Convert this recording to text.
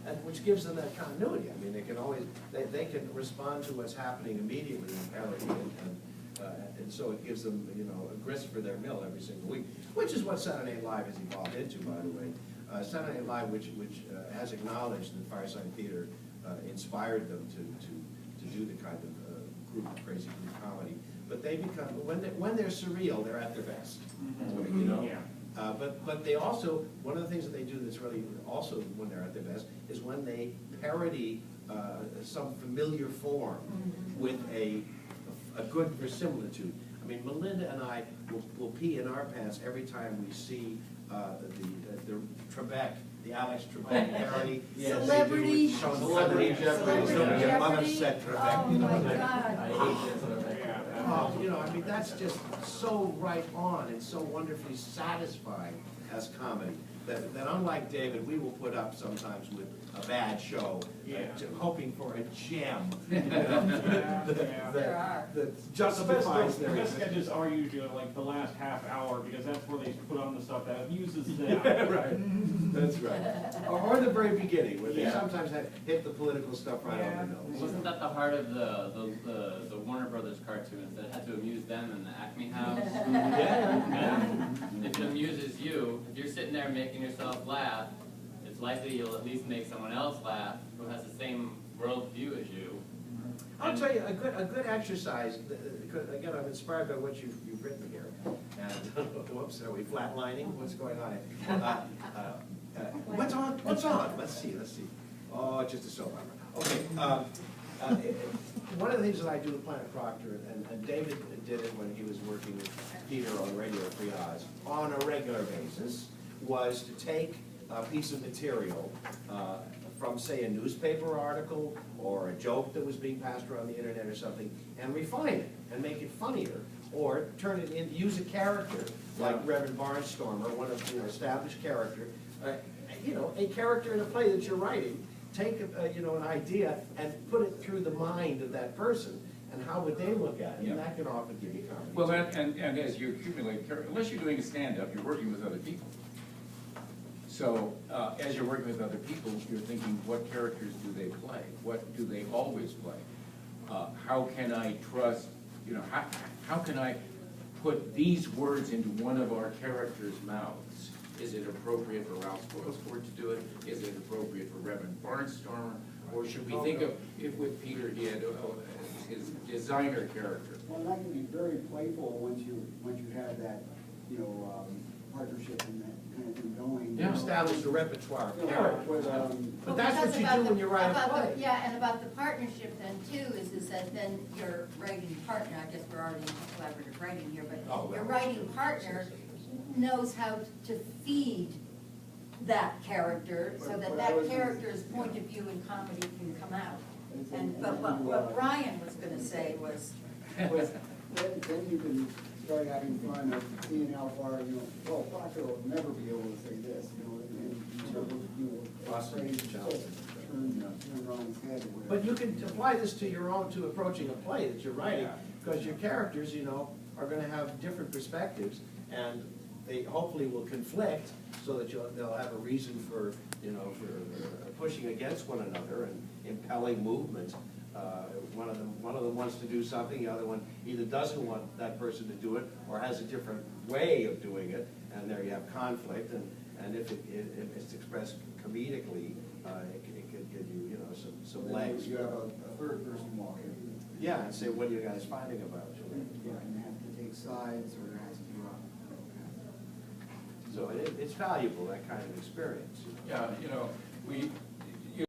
and which gives them that continuity. I mean, they can always, they can respond to what's happening immediately in parody, and so it gives them, you know, a grist for their mill every single week, which is what Saturday Night Live has evolved into, by the way. Saturday Night Live, which has acknowledged that Firesign Theatre inspired them to do the kind of crazy group comedy, but they become, when they're surreal, they're at their best, you know? Yeah. But they also, one of the things that they do that's really also when they're at their best is when they parody some familiar form with a good verisimilitude. I mean, Melinda and I will pee in our pants every time we see the Trebek, the Alex Trebek parody. Celebrity. Celebrity Jeopardy. Your mother said Trebek. Oh, you know, my God. I hate that. you know, I mean, that's just so right on and so wonderfully satisfying as comedy. That unlike David, we will put up sometimes with a bad show, hoping for a gem that justifies the their best sketches are usually like the last half hour, because that's where they put on the stuff that amuses them. Yeah, right. That's right. Or the very beginning, where they sometimes hit the political stuff right on the nose. Wasn't that the heart of the Warner Brothers cartoons, that it had to amuse them in the Acme House? And if it amuses you, if you're sitting there making yourself laugh, it's likely you'll at least make someone else laugh who has the same worldview as you. I'll tell you, a good exercise, again, I'm inspired by what you've written here. And, whoops, are we flatlining? What's going on here? What's on? What's on? Let's see. Oh, it's just a soap opera. Okay. One of the things that I do with Planet Proctor, and David did it when he was working with Peter on Radio Free Oz, on a regular basis, was to take a piece of material from, say, a newspaper article or a joke that was being passed around the internet or something, and refine it and make it funnier, or turn it in, use a character like Reverend Barnstormer, one of the established character, you know, a character in a play that you're writing. Take you know, an idea and put it through the mind of that person, and how would they look at it? And that can often give you comedy. Well, and as you accumulate character, unless you're doing a stand-up, you're working with other people. So as you're working with other people, you're thinking, what characters do they play? What do they always play? How can I trust, you know, how can I put these words into one of our characters' mouths? Is it appropriate for Ralph Spoilsport to do it? Is it appropriate for Reverend Barnstormer? Or should we think of, if with Peter he had his designer character? Well, that can be very playful once you have that, you know, partnership and that kind of thing going. You establish a repertoire of Yeah, characters. but, But that's what you do when you write a play. Yeah, and about the partnership then too, is that then your writing partner, I guess we're already in collaborative writing here, but your writing partner knows how to feed that character so that that character's point of view in comedy can come out. And but what Brian was going to say was, then you can start having fun of seeing how far, you know, well, Proctor will never be able to say this, you know, and you know, Awesome. turn Ron's head or whatever. But you can apply this to your own, to approaching a play that you're writing, because your characters, you know, are going to have different perspectives, and they hopefully will conflict, so that they'll have a reason for, you know, for pushing against one another and impelling movement. One of them wants to do something, the other one either doesn't want that person to do it or has a different way of doing it, and there you have conflict. And if it's expressed comedically, it could give you, you know, some legs. You have a third person walk in. Yeah, and say, what are you guys fighting about? Yeah, and have to take sides, or there has to be So it's valuable, that kind of experience. Yeah, you know,